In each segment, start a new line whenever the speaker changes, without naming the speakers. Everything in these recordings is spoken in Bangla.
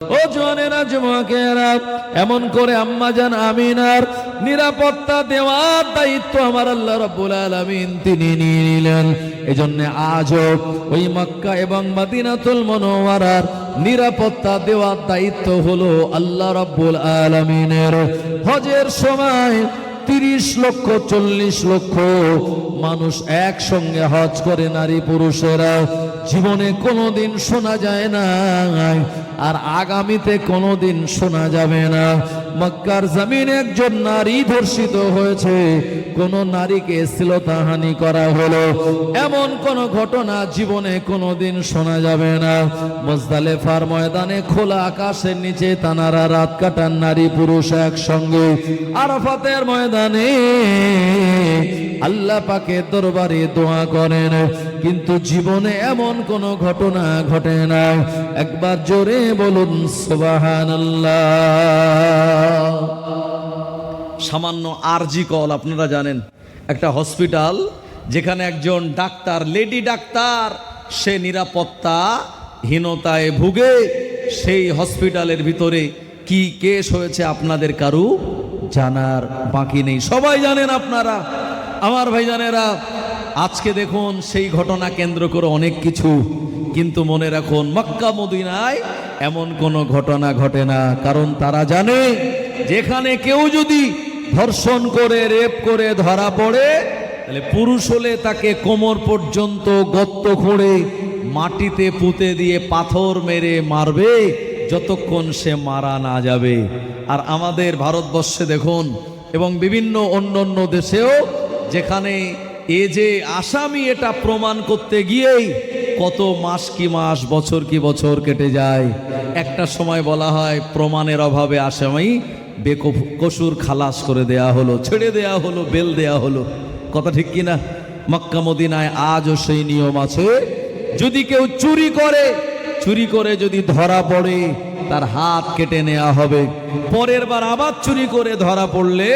ও জওয়ানেরা যুবকেরা, এমন করে আম্মাজান আমিনার নিরাপত্তা দেওয়ার দায়িত্ব আমার আল্লাহ রাব্বুল আলামিন তিনি নিয়ে নিলেন। এজন্য আজও ওই মক্কা এবং মদিনাতুল মুনাওয়ারার নিরাপত্তা দেওয়ার দায়িত্ব হলো আল্লাহ রাব্বুল আলামিনের। হজের সময় 30 লক্ষ 40 লক্ষ মানুষ একসঙ্গে হজ করে, নারী পুরুষেরা। জীবনে কোনোদিন শোনা যায় না, আর আগামীতে কোনোদিন শোনা যাবে না মক্কার জমিনে একজন নারী ধর্ষিত হয়েছে, কোন নারীকে শ্লীলতাহানি করা হলো, এমন কোন ঘটনা জীবনে কোনোদিন শোনা যাবে না। মুজদালিফার ময়দানে খোলা আকাশের নিচে তানারা রাত কাটান নারী পুরুষ একসঙ্গে। আরাফাতের ময়দানে আল্লাহ পাকের দরবারে দোয়া করেন, কিন্তু জীবনে এমন কোন ঘটনা ঘটে না। একবার জোরে বলুন সুবহানাল্লাহ। সামান্য আরজি কল, আপনারা জানেন একটা হসপিটাল যেখানে একজন ডাক্তার, লেডি ডাক্তার, সে নিরাপত্তাহীনতায় ভুগে। সেই হসপিটালের ভিতরে কি কেস হয়েছে আপনাদের কারু জানার বাকি নেই, সবাই জানেন আপনারা। আমার ভাইজানেরা, আজকে দেখুন সেই ঘটনা কেন্দ্র করে অনেক কিছু, কিন্তু মনে রাখুন মক্কা মদিনায় এমন কোনো ঘটনা ঘটে না। কারণ তারা জানে যেখানে কেউ যদি ধর্ষণ করে, রেপ করে ধরা পড়ে, তাহলে পুরুষ হলে তাকে কোমর পর্যন্ত গর্ত খুঁড়ে মাটিতে পুঁতে দিয়ে পাথর মেরে মারবে যতক্ষণ সে মারা না যাবে। আর আমাদের ভারতবর্ষে দেখুন, এবং বিভিন্ন অন্য দেশেও, যেখানে এ যে আসামি এটা প্রমাণ করতে গিয়েই কত মাস কি মাস, বছর কি বছর কেটে যায়। একটা সময় বলা হয় প্রমাণের অভাবে আসামি বেকসুর খালাস করে দেয়া হলো, ছেড়ে দেয়া হলো, বেল দেয়া হলো। কথা ঠিক কিনা? মক্কা মদিনায় আজও সেই নিয়ম আছে। যদি কেউ চুরি করে যদি ধরা পড়ে, তার হাত কেটে নেওয়া হবে। পরের বার আবার চুরি করে ধরা পড়লে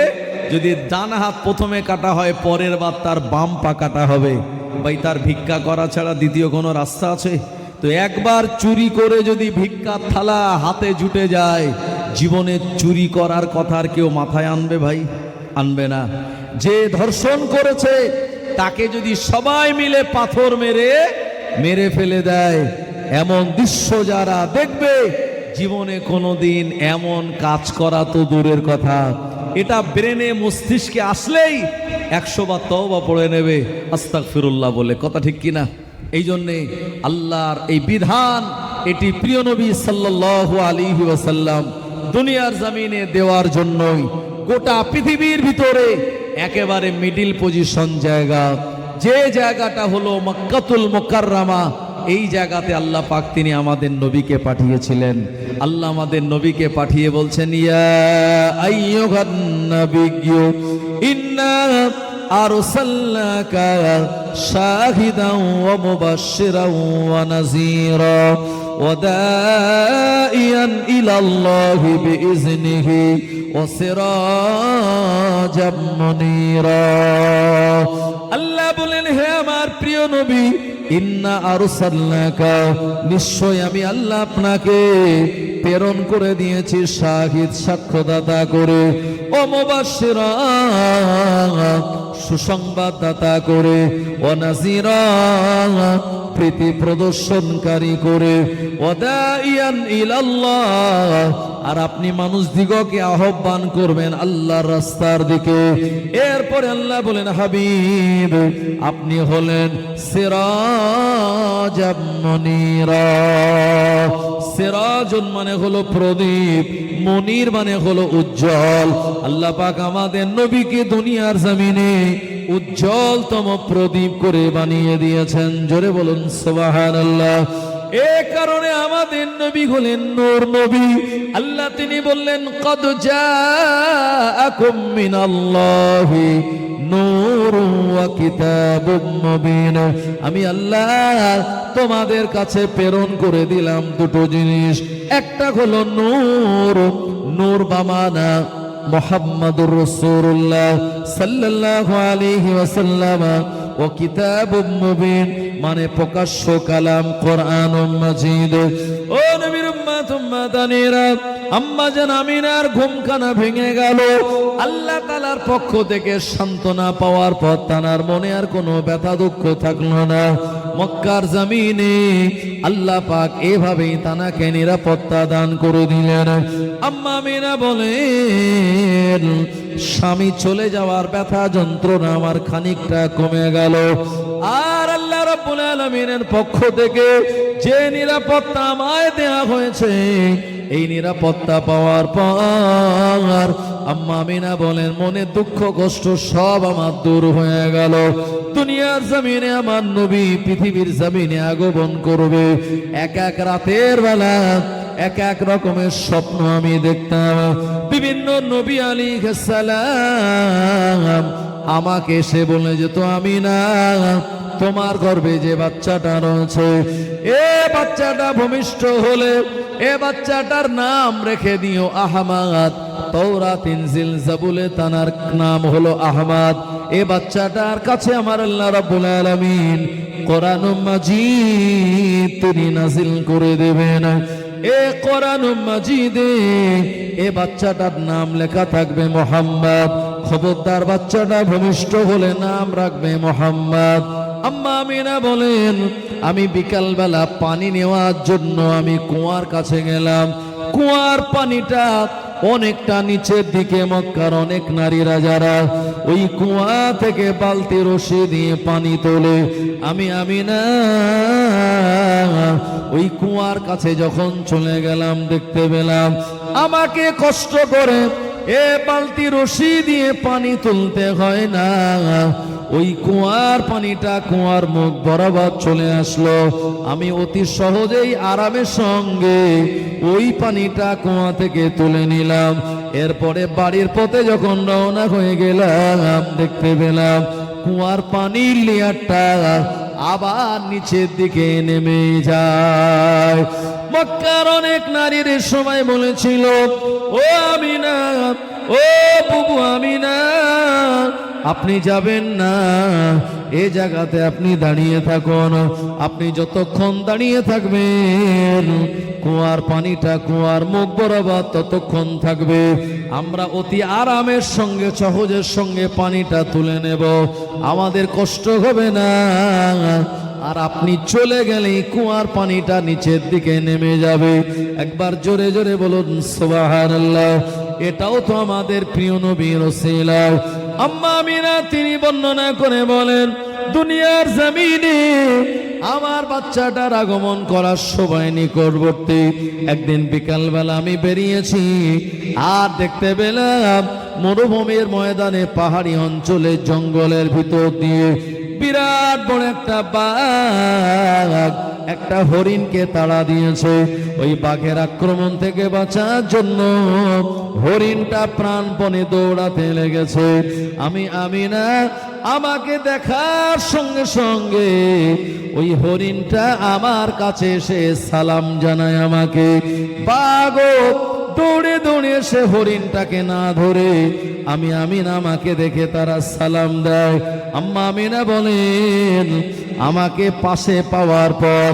যদি ডান হাত প্রথমে কাটা হয়, পরের বার তার বাম পা কাটা হবে। ভাই, তার ভিক্ষা করা ছাড়া দ্বিতীয় কোনো রাস্তা আছে? তো একবার চুরি করে যদি ভিক্ষার থালা হাতে জুটে যায়, জীবনে চুরি করার কথা আর কেউ মাথায় আনবে? ভাই, আনবে না। যে ধর্ষণ করেছে তাকে যদি সবাই মিলে পাথর মেরে ফেলে দেয়, এমন দৃশ্য যারা দেখবে, জীবনে কোনোদিন এমন কাজ করা তো দূরের কথা, এটা ব্রেনে মস্তিষ্কে আসলেই 100 বার তওবা পড়ে নেবে আস্তাগফিরুল্লাহ বলে। কথা ঠিক কিনা? এই জন্যে আল্লাহর এই বিধান, এটি প্রিয় নবী সাল্লাল্লাহু আলাইহি ওয়াসাল্লাম দুনিয়ার জমিনে দেওয়ার জন্যই। গোটা পৃথিবীর ভিতরে একেবারে মিডিল পজিশন জায়গা, যে জায়গাটা হলো মক্কাতুল মুকাররমা, এই জায়গাতে আল্লাহ পাক তিনি আমাদের নবীকে পাঠিয়েছিলেন। আল্লাহ আমাদের নবীকে পাঠিয়ে বলছেন, ইয়া আইয়ুহান নাবিয়্যু ইন্না আরসালনাকা শাহিদান ওয়া মুবাশশিরান ওয়া নাযীরা ওয়া দাঈয়ান ইলাল্লাহি বিইজনিহি ওয়া সিরাজাম মুনীরা। আল্লাহ বলেন, হে আমার প্রিয় নবী, ইন্না আরসালনাকা, নিশ্চয় আমি আল্লাহ আপনাকে প্রেরণ করে দিয়েছি শাহিদ, সাক্ষ্যদাতা করে, ও মুবাশশিরা, সুসংবাদদাতা করে, ও নাযীরা, প্রীতি প্রদর্শনকারী করে, ও দাঈয়ান ইলাল্লাহ, আর আপনি মানুষ দিগকে আহ্বান করবেন আল্লাহর রাস্তার দিকে। এরপরে আল্লাহ বলেন, হাবিব, আপনি হলেন সিরাজাম মুনীরা। সিরাজুন মানে হলো প্রদীপ, মুনীর মানে হলো উজ্জ্বল। আল্লাহ পাক আমাদের নবীকে দুনিয়ার জমিনে উজ্জ্বলতম প্রদীপ করে বানিয়ে দিয়েছেন। জোরে বলুন সুবহানাল্লাহ। এ কারণে আমাদের নবী হলেন নূর নবী। আল্লাহ তিনি বললেন, কদ জাআকুম মিনাল্লাহি নূরুন ওয়া কিতাবুম মুবিন। আমি আল্লাহ তোমাদের কাছে প্রেরণ করে দিলাম দুটো জিনিস। একটা হলো নূর, নূর বামানা মুহাম্মাদুর রাসূলুল্লাহ সাল্লাল্লাহু আলাইহি ওয়াসাল্লাম, ও কিতাবুম মুবিন মানে প্রকাশ্য কালাম কোরআনুম মাজিদ। ও নবীর উম্মত তুম্মাতানিরা আম্মা জান আমিনার ঘুমখানা ভেঙে গেল। আল্লাহ তাআলার পক্ষ থেকে সান্ত্বনা পাওয়ার পর তানার মনে আর কোনো ব্যথা দুঃখ থাকলো না। মক্কার জমিনে আল্লাহ পাক এভাবেই তানাকে নিরাপত্তা দান করে দিলেন। আম্মা আমিনা বলেন, স্বামী চলে যাওয়ার ব্যথা যন্ত্রণা আমার খানিকটা কমে গেল। আর আল্লাহ রাব্বুল আলামিনের পক্ষ থেকে যে নিরাপত্তা আমায় দেয়া হয়েছে, এই নিরাপত্তা পাওয়ার পর আম্মা আমিনা বলেন, মনে দুঃখ কষ্ট সব আমার দূর হয়ে গেল। দুনিয়ার জমিনে আমার নবী পৃথিবীর জমিনে আগমন করবে। এক এক রাতের বেলা এক এক রকমের স্বপ্ন আমি দেখতাম। বিভিন্ন নবী আলাইহিস সালাম আমাকে এসে বলে যেত, আমিনা তোমার গর্ভে যে বাচ্চাটা রয়েছে, এ বাচ্চাটা ভূমিষ্ঠ হলে এ বাচ্চাটার নাম রেখে দিও আহমাদ। তাওরাত ইনজিল জাবুলে তানার নাম হলো আহমাদ। এ বাচ্চাটার কাছে আমার আল্লাহ রাব্বুল আলামিন কোরআনুল মাজিদ তিনি নাজিল করে দেবেন। এ কোরআনুল মাজিদে এ বাচ্চাটার নাম লেখা থাকবে মুহাম্মদ। খবরদার বাচ্চাটা ভূমিষ্ঠ হলে নাম রাখবে মুহাম্মদ। আম্মা আমিনা বলেন, আমি বিকালবেলা পানি নেওয়ার জন্য আমি কুয়ার কাছে গেলাম। কুয়ার পানিটা অনেকটা নিচের দিকে। মক্কার অনেক নারীরা যারা ওই কুয়া থেকে বালতি রশি দিয়ে পানি তোলে, আমি আমিনা ওই কুয়ার কাছে যখন চলে গেলাম, দেখতে পেলাম আমাকে কষ্ট করে এ বালতি রশি দিয়ে পানি তুলতে হয় না। ওই কুয়ার পানিটা কুয়ার মুখ বরাবর চলে আসলো। আমি অতি সহজেই আরামের সঙ্গে ওই পানিটা কুয়া থেকে তুলে নিলাম। এরপরে বাড়ির পথে যখন রওনা হয়ে গেলাম, দেখতে পেলাম কুয়ার পানির লেয়ারটা আবার নিচের দিকে নেমে যায়। মক্কার অনেক নারীর সময় বলেছিল, ও আমিনা, ও বুবু আমিনা, আপনি যাবেন না, এই জায়গাতে আপনি দাঁড়িয়ে থাকুন। আপনি যতক্ষণ দাঁড়িয়ে থাকবেন কুয়ার পানিটা কুয়ার মুখ বরাবর ততক্ষণ থাকবে। আমরা অতি আরামের সঙ্গে সহজের সঙ্গে পানিটা তুলে নেব, আমাদের কষ্ট হবে না। আর আপনি চলে গেলেই কুয়ার পানিটা নিচের দিকে নেমে যাবে। একবার জোরে জোরে বলুন সুবহানাল্লাহ। এটাও তো আমাদের প্রিয় নবীর ওসিলা। আম্মা আমিনা তিনি বর্ণনা করে বলেন, দুনিয়ার জমিনে আমার বাচ্চাটার আগমন করার সময় নিকটবর্তী। একদিন বিকালবেলা আমি বেরিয়েছি, আর দেখতে পেলাম মরুভূমির ময়দানে পাহাড়ি অঞ্চলে জঙ্গলের ভিতর দিয়ে বিরাট বড় একটা বাঘ একটা হরিণকে তাড়া দিয়েছে। ওই বাঘের আক্রমণ থেকে বাঁচার জন্য হরিণটা প্রাণপণে দৌড়াতে লেগেছে। আমি আমিনা আমাকে দেখার সঙ্গে সঙ্গে ওই হরিণটা আমার কাছে এসে সালাম জানায় আমাকে। বাঘ দৌড়ে দৌড়ে এসে হরিণটাকে না ধরে আমি আমিনা আমাকে দেখে তারা সালাম দেয়। আম্মা আমিনা বলেন, আমাকে পাশে পাওয়ার পর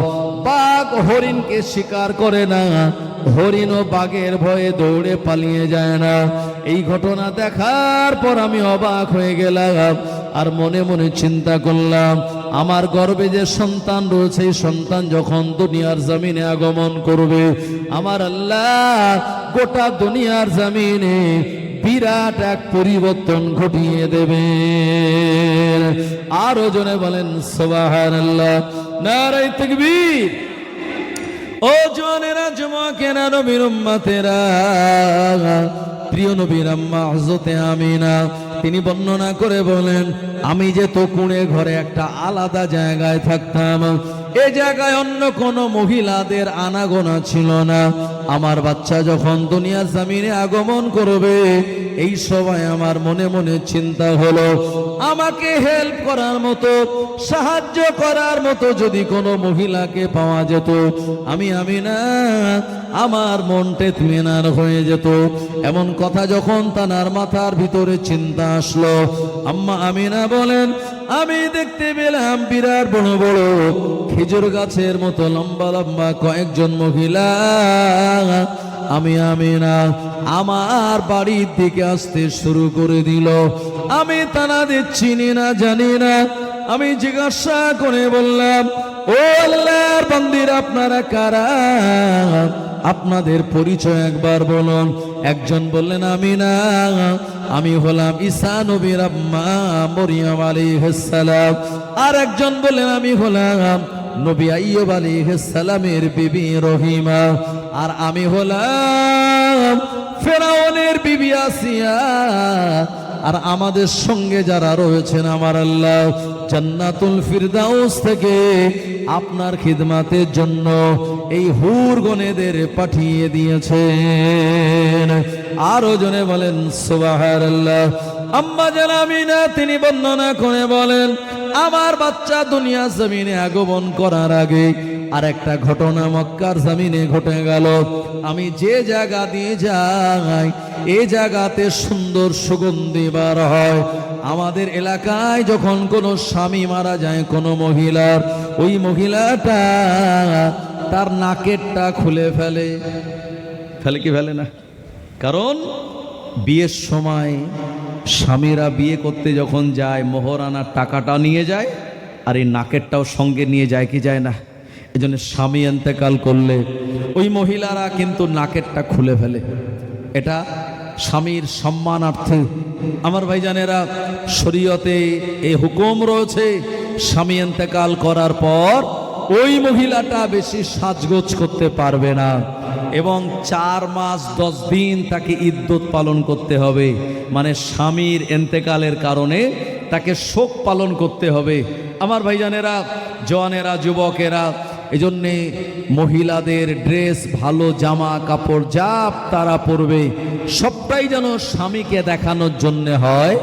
বাঘ হরিণকে শিকার করে না, হরিণ ও বাঘের ভয়ে দৌড়ে পালিয়ে যায় না। এই ঘটনা দেখার পর আমি অবাক হয়ে গেলাম, আর মনে মনে চিন্তা করলাম, আমার গর্ভে যে সন্তান রয়েছে, এই সন্তান যখন দুনিয়ার জমিনে আগমন করবে, আমার আল্লাহ গোটা দুনিয়ার জমিনে বিরাট এক পরিবর্তন ঘটিয়ে দেবে। আরো জনে বলেন সুবহানাল্লাহ, নারে তাকবীর। ও জওয়ানেরা, যুবকেরা, নবীর উম্মতেরা, প্রিয় নবীর আম্মা হযরতে আমিনা তিনি বর্ণনা করে বলেন, আমি যে তো কুঁড়ে ঘরে একটা আলাদা জায়গায় থাকতাম, এ জায়গায় অন্য কোনো মহিলাদের আনাগোনা ছিল না। আমার বাচ্চা যখন দুনিয়ার জমিনে আগমন করবে, এই সময় আমার মনে মনে চিন্তা হলো, আমাকে হেল্প করার মতো, সাহায্য করার মতো যদি কোনো মহিলাকে পাওয়া যেত, আমি আমিনা আমার মনটা ইতমিনান হয়ে যেত। এমন কথা যখন তার মাথার ভিতরে চিন্তা আসলো, আম্মা আমিনা বলেন, আমি দেখতে পেলাম বিরাট বড় বড় খেজুর গাছের মতো লম্বা লম্বা কয়েকজন মহিলা আমি আমিনা আমার বাড়ির দিকে আসতে শুরু করে দিল। আমি তাদের চিনি না জানি না। আমি জিজ্ঞাসা করে বললাম, ও আল্লাহর বান্দিরা আপনারা কারা? আপনাদের পরিচয় একবার বলুন। একজন বললেন, আমিনা আমি হলাম ঈসা নবীর আম্মা মরিয়ম আলাইহিস সালাম। আর একজন বললেন, আমি হলাম নবী আইয়ুব আলাইহিস সালামের বিবি রহিমা। আর আমি হলাম ফেরাউনের বিবি আসিয়া। আর আমাদের সঙ্গে যারা রয়েছেন আমার আল্লাহ জান্নাতুল ফিরদাউস থেকে আপনার খিদমাতের জন্য এই হুরগণেদের পাঠিয়ে দিয়েছেন। আরো জনে বলেন সুবহানাল্লাহ। আম্মা জান আমিনা তিনি বর্ণনা করে বলেন, আমার বাচ্চা দুনিয়া জমিনে আগমন করার আগে আর একটা ঘটনা মক্কার জমিনে ঘটে গেল। আমি যে জায়গা দিয়ে যাই এই জায়গাতে সুন্দর সুগন্ধি বার হয়। আমাদের এলাকায় যখন কোনো স্বামী মারা যায় কোনো মহিলার, ওই মহিলাটা তার নাকেরটা খুলে ফেলে। ফেলে কি ফেলে না? কারণ বিয়ের সময় স্বামীরা বিয়ে করতে যখন যায় মোহরানার টাকাটা নিয়ে যায়, আর এই নাকেরটাও সঙ্গে নিয়ে যায় কি যায় না? এজন্য স্বামী ইন্তেকাল করলে ওই মহিলারা কিন্তু নাকেরটা খুলে ফেলে। এটা স্বামীর সম্মানার্থে। আমার ভাইজানেরা, শরীয়তে এই হুকুম রয়েছে, স্বামী ইন্তেকাল করার পর ওই মহিলাটা বেশি সাজগোজ করতে পারবে না এবং 4 মাস 10 দিন তাকে ইদ্যত পালন করতে হবে। মানে স্বামীর ইন্তেকালের কারণে তাকে শোক পালন করতে হবে। আমার ভাইজানেরা, জওয়ানেরা, যুবকেরা, এজন্যে মহিলাদের ড্রেস, ভালো জামা কাপড় যা তারা পরবে সবটাই যেন স্বামীকে দেখানোর জন্য হয়।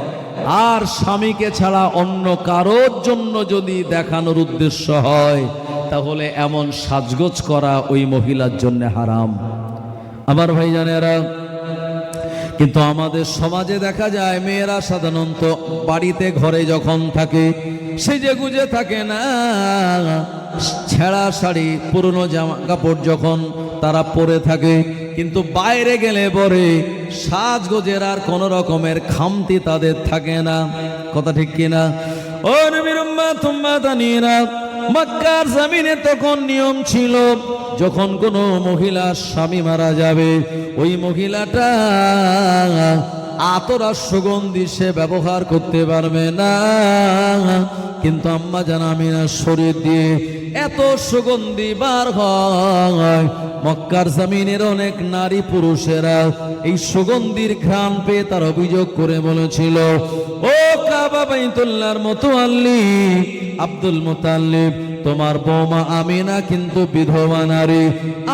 আর স্বামীকে ছাড়া অন্য কারোর জন্য যদি দেখানোর উদ্দেশ্য হয় তাহলে এমন সাজগোজ করা ওই মহিলার জন্য হারাম। আমার ভাইজানেরা, কিন্তু আমাদের সমাজে দেখা যায় মেয়েরা সাধারণত বাড়িতে ঘরে যখন থাকে সেজে গুজে থাকে না। ছেঁড়া শাড়ি, পুরনো জামা কাপড় যখন তারা পরে থাকে, কিন্তু বাইরে গেলে পরে সাজগোজের আর কোন রকমের খামতি তাদের থাকে না। কথা ঠিক কিনা? ও নবীর উম্মত উম্মাতানিরা, মক্কার জমিনে তখন নিয়ম ছিল যখন কোনো মহিলার স্বামী মারা যাবে ওই মহিলাটা আতর আর সুগন্ধি সে ব্যবহার করতে পারবে না। কিন্তু আম্মা জান আমিনার শরীর দিয়ে এত সুগন্ধি বার হয়, মক্কার জমিনের অনেক নারী পুরুষেরা এই সুগন্ধির ঘ্রাণ পেয়ে তার অভিযোগ করে বলেছিল, ও কাবা বাইতুল্লাহর মুতাওয়াল্লি আব্দুল মুতাল্লিব, তোমার বৌমা আমিনা কিন্তু বিধবা নারী।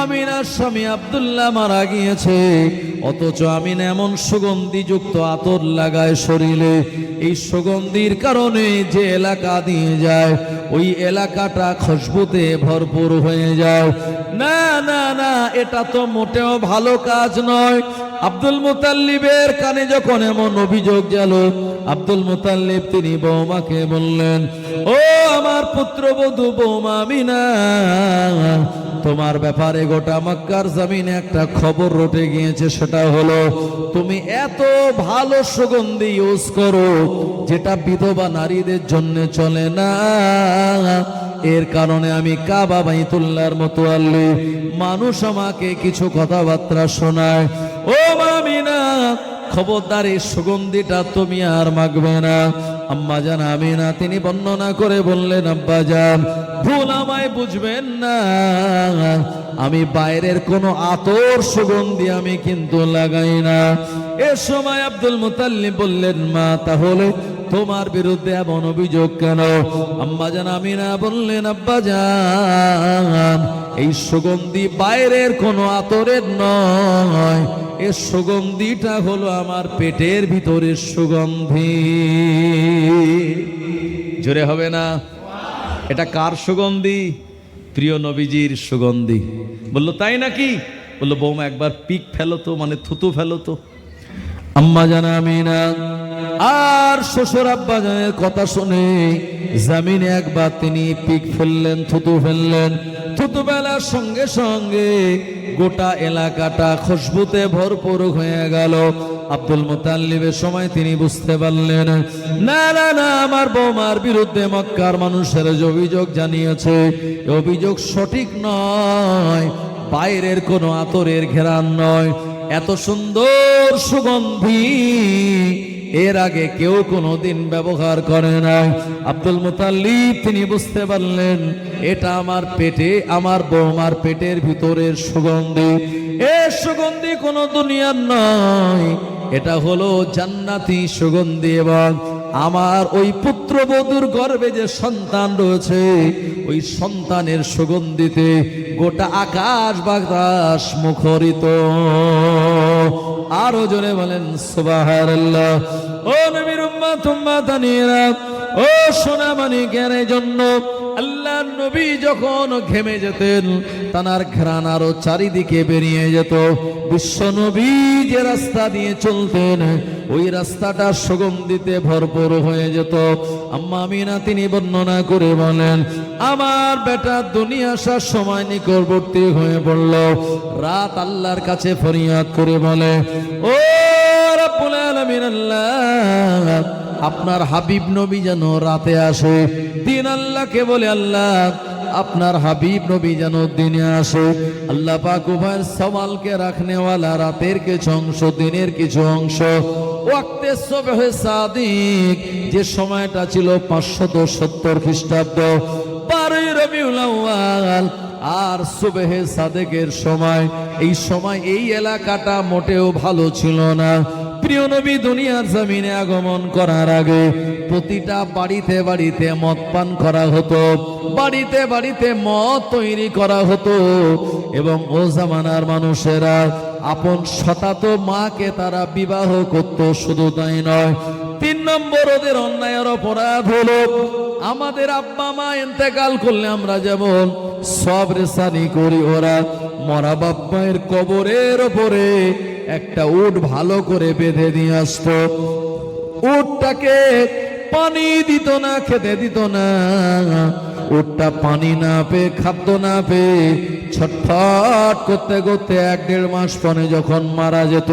আমিনার স্বামী আব্দুল্লাহ মারা গিয়েছে, অথচ আমিনা এমন সুগন্ধিযুক্ত আতর লাগায় শরীরে, এই সুগন্ধির কারণে যে এলাকা দিয়ে যায় ওই এলাকাটা খুশবুতে ভরপুর হয়ে যায়। না না না, এটা তো মোটেও ভালো কাজ নয়। আব্দুল মুতাল্লিবের কানে যখন এমন অভিযোগ গেল, আব্দুল মুতাল্লিব তিনি বৌমাকে বললেন, ও আমার পুত্রবধূ বৌমা আমিনা, তোমার ব্যাপারে গোটা মক্কার জমিনে একটা খবর রটে গিয়েছে। সেটা হলো তুমি এত ভালো সুগন্ধি ইউজ করো যেটা বিধবা নারীদের জন্য চলে না। এর কারণে আমি কাবা বাইতুল্লাহর মুতাওয়াল্লি, মানুষ আমাকে কিছু কথাবার্তা শোনায়। ও আমিনা, খবরদার এই সুগন্ধিটা তুমি আর মাখবে না। আম্মা জান আমিনা তিনি বর্ণনা করে বললেন, আব্বা জান ভুল আমায় বুঝবেন না, আমি বাইরের কোনো আতর সুগন্ধি আমি কিন্তু লাগাই না। এ সময় আব্দুল মুতাল্লিব বললেন, মা তাহলে তোমার বিরুদ্ধে এমন অভিযোগ কেন? আম্মা জান আমিনা বললেন, আব্বা জান এই সুগন্ধি বাইরের কোনো আতরের নয়, এর সুগন্ধিটা হলো আমার পেটের ভিতরের সুগন্ধি। জোরে হবে না? এটা কার সুগন্ধি? প্রিয় নবীজির সুগন্ধি। বলল, তাই নাকি? বললো, বৌমা একবার পিক ফেলো তো, মানে থুতু ফেলো তো। আম্মা জান আমিনা আর শ্বশুর আব্বাজানের কথা শুনে জমিনে একবার তিনি পিক ফেললেন, থুতু ফেললেন। থুতু ফেলার সঙ্গে সঙ্গে গোটা এলাকাটা খুশবুতে ভরপুর হয়ে গেল। আব্দুল মুতাল্লিবের সময় তিনি বুঝতে পারলেন, না না না, আমার বৌমার বিরুদ্ধে মক্কার মানুষের যে অভিযোগ জানিয়েছে, অভিযোগ সঠিক নয়, বাইরের কোনো আতরের ঘেরান নয়। এত সুন্দর সুগন্ধি এর আগে কেউ কোনোদিন ব্যবহার করে নাই। আব্দুল মুতাল্লিব তিনি বুঝতে পারলেন, এটা আমার পেটে, আমার বৌমার পেটের ভিতরের সুগন্ধি। এ সুগন্ধি কোনো দুনিয়ার নয়, এটা হলো জান্নাতি সুগন্ধি। এবং আমার ওই পুত্রবধূর গর্ভে যে সন্তান রয়েছে, ওই সন্তানের সুগন্ধিতে গোটা আকাশ বাতাস মুখরিত। আরো জোরে বলেন সুবহানাল্লাহ। ও নবীর উম্মত উম্মাতানিরা, ও সোনামানিকের জন্য আল্লাহ নবী যখন ঘেমে যেতেন, তানার ঘ্রাণ আরো চারিদিকে বেরিয়ে যেত। বিশ্ব নবী যে রাস্তা দিয়ে চলতেন, ওই রাস্তাটা সুগন্ধিতে ভরপুর হয়ে যেত। আম্মা আমিনা তিনি বর্ণনা করে বলেন, আমার বেটা দুনিয়া আসার সময় নিকটবর্তী হয়ে পড়ল। রাত আল্লাহর কাছে ফরিয়াদ করে বলে, ও রব্বুল আলামিন আল্লাহ, আপনার হাবিব নবী যেন রাতে আসে। দিন আল্লাহকে বলে, আল্লাহ আপনার হাবিব নবী যেন দিনে আসে। আল্লাহ পাক উভয়ের সওয়ালকে রাখনেওয়ালা, রাতের কিছু অংশ, দিনের কিছু অংশ। ওয়াক্তে সুবহে সাদিক, যে সময়টা ছিল 570 খ্রিস্টাব্দ, 12 রবিউল আউয়াল, আর সুবহে সাদেকের সময়। এই সময় এই এলাকাটা মোটেও ভালো ছিল না। প্রিয় নবী দুনিয়ার জমিনে আগমন করার আগে প্রতিটা বাড়িতে বাড়িতে মদ পান করা হতো, বাড়িতে বাড়িতে মদ তৈরি করা হতো। এবং ও জামানার মানুষেরা আপন শতাতো মাকে তারা বিবাহ করত। শুধু তাই নয়, 3 নম্বর ওদের অন্যায়ের অপরাধ হলো, আমাদের আব্বা মা ইন্তেকাল করলে আমরা যেমন সবরেসানি করি, ওরা মরা বাপ্পায়ের কবরের ওপরে একটা উট ভালো করে বেঁধে দিয়ে আসতো। উটটাকে পানি দিত না, খেতে দিত না। উটটা পানি না পেয়ে, খাদ্য না পেয়ে ছটফট করতে করতে 1-1.5 মাস পরে যখন মারা যেত,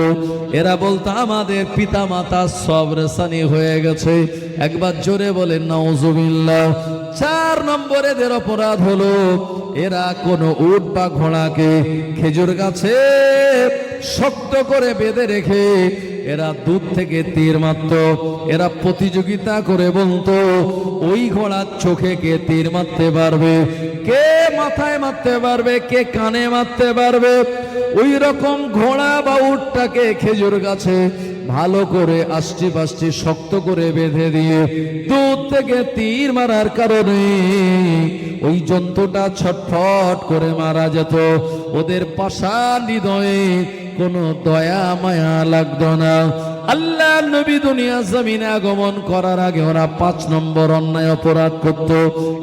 এরা বলতো আমাদের পিতা মাতা সবরেসানি হয়ে গেছে। একবার জোরে বলেন নাউজুবিল্লাহ। 4 নম্বর এদের অপরাধ হলো, এরা কোনো উট বা ঘোড়াকে খেজুর গাছে শক্ত করে বেঁধে রেখে এরা দূর থেকে তীর মারত। এরা প্রতিযোগিতা করে বলতো, ওই ঘোড়ার চোখে কে তীর মারতে পারবে, কে মাথায় মারতে পারবে, কে কানে মারতে পারবে। ওই রকম ঘোড়া বা উটটাকে খেজুর গাছে ভালো করে আষ্টি পাষ্টি শক্ত করে বেঁধে দিয়ে দূর থেকে তীর মারার কারণে ওই জন্তুটা ছটফট করে মারা যেত। ওদের পাষাণ হৃদয়ে কোনো দয়া মায়া লাগতো না। আল্লাহ নবী দুনিয়া জমিনে আগমন করার আগে ওরা 5 নম্বর অন্যায় অপরাধ করত।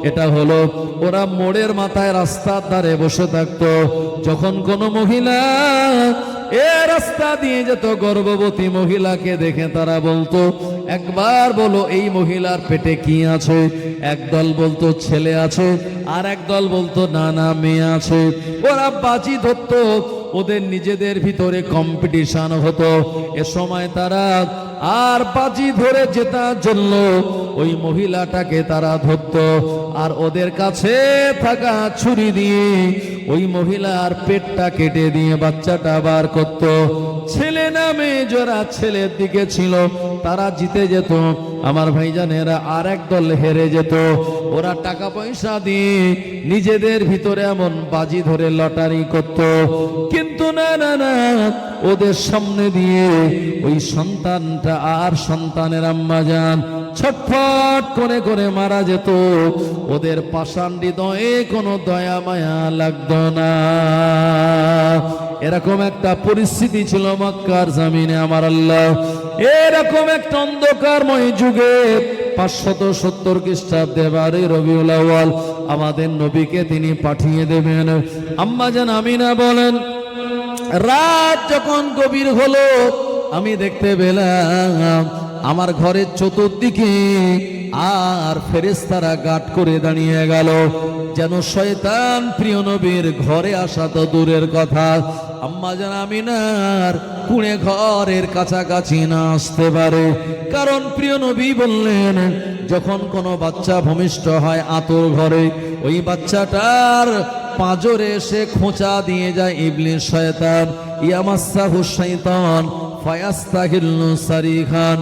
এটা হলো, ওরা মোড়ের মাথায় রাস্তার ধারে বসে থাকতো। যখন কোনো মহিলা এ রাস্তা দিয়ে যেত, গর্ভবতী মহিলাকে দেখে তারা বলতো, একবার বলো এই মহিলার পেটে কি আছে। একদল বলতো ছেলে আছে, আর একদল বলতো না না মেয়ে আছে। ওরা বাজি ধরতো, ওদের নিজেদের ভিতরে কম্পিটিশন হতো। এ সময় তারা আর বাজি ধরে জেতার জন্য ওই মহিলাটাকে তারা ধরতো, আর ওদের কাছে থাকা ছুরি দিয়ে ওই মহিলার পেটটা কেটে দিয়ে বাচ্চাটা বার করত। ছেলে না মেয়ে, যারা ছেলের দিকে ছিল তারা জিতে যেত, আমার ভাইজানেরা আর এক দল হেরে যেত। ওরা টাকা পয়সা দিয়ে নিজেদের ভিতরে এমন বাজি ধরে লটারি করত। কিন্তু না না না, ওদের সামনে দিয়ে ওই সন্তানটা আর সন্তানের আম্মা যান ছটফট করে করে মারা যেত। ওদের পাষাণ হৃদয়ে কোনো দয়া মায়া লাগতো না। এরকম একটা পরিস্থিতি ছিল মক্কার জমিনে আমার আল্লাহ। এরকম একটা অন্ধকারময় যুগে 570 খ্রিস্টাব্দে 12 রবিউল আউয়াল আমাদের নবীকে তিনি পাঠিয়ে দেবেন। আম্মা জান আমিনা বলেন, রাত যখন গভীর হলো আমি দেখতে পেলাম আমার ঘরের চতুর্দিকে আর ফেরেশতারা গাঁট করে দাঁড়িয়ে গেল, যেন শয়তান প্রিয় নবীর ঘরে আসা তো দূরের কথা, আম্মা জান আমিনার কুঁড়ে ঘরের কাছাকাছি না আসতে পারে। কারণ প্রিয় নবী বললেন, যখন কোনো বাচ্চা ভূমিষ্ঠ হয় আতর ঘরে, ওই বাচ্চাটার পাঁজরে এসে খোঁচা দিয়ে যায় ইবলিস শয়তান, ইয়ামাসাহু শাইতান ফায়াস্তাহিল্লু সারিখান।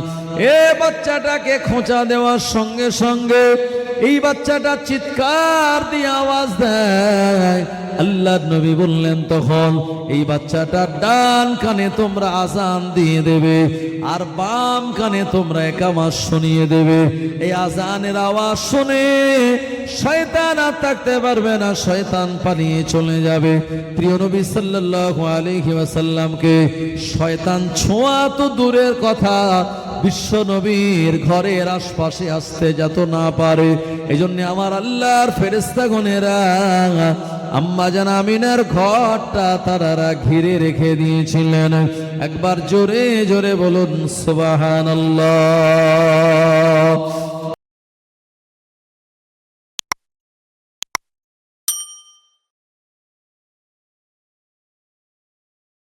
এ বাচ্চাটাকে খোঁচা দেওয়ার সঙ্গে সঙ্গে এই বাচ্চাটা চিৎকার দিয়ে আওয়াজ দেয়। আল্লাহর নবী বললেন, তখন এই বাচ্চাটার ডান কানে তোমরা আজান দিয়ে দেবে, আর বাম কানে তোমরা একামাত শুনিয়ে দেবে। এই আজানের আওয়াজ শুনে শয়তান আর থাকতে পারবে না, শয়তান পালিয়ে চলে যাবে। প্রিয় নবী সাল্লাল্লাহু আলাইহি ওয়াসাল্লামকে শয়তান ছোঁয়া তো দূরের কথা, বিশ্ব নবীর ঘরের আশপাশে আসতে যত না পারে। এই জন্য আমার আল্লাহর ফেরেশতাগণেরা আম্মা জান আমিনার ঘরটা তারা ঘিরে রেখে দিয়েছিলেন। একবার জোরে জোরে বলুন সুবহানাল্লাহ।